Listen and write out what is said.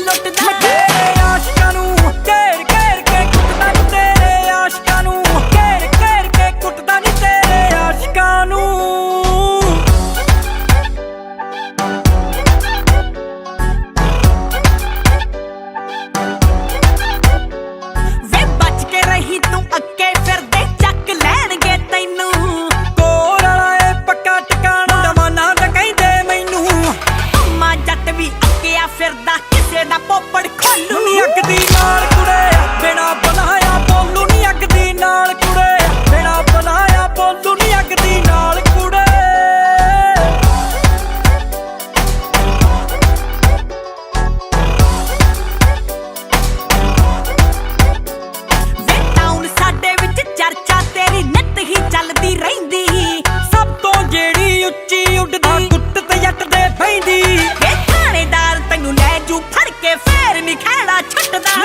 लुटदा तेरे आशिकां नूं घेर घेर के कुटदा नी तेरे आशिकां नूं घेर घेर के कुटदा नी तेरे आशिकां नूं वे बच के रही तू अक्के फिरदे चक लैणगे तैनू कोल वाला ए पक्का ठिकाना जमाना दा कहंदे मैनू मां जट भी अक्किया फिरदा किसे दा पोपड़ खोलू नी अग दी नाल कुड़े बिना बनाया बोलू नी अग दी नाल कुड़े बिना बनाया बोलू नी अग दी नाल कुड़े वे टाउन साडे विच चर्चा तेरी नित ही चलदी रहिंदी सब तो जेड़ी उच्ची उड़दी गुੱਟ ते जट दे पैंदी वे थानेदार तैनू लै जू फड़ के फेर नी खैड़ा छुटदा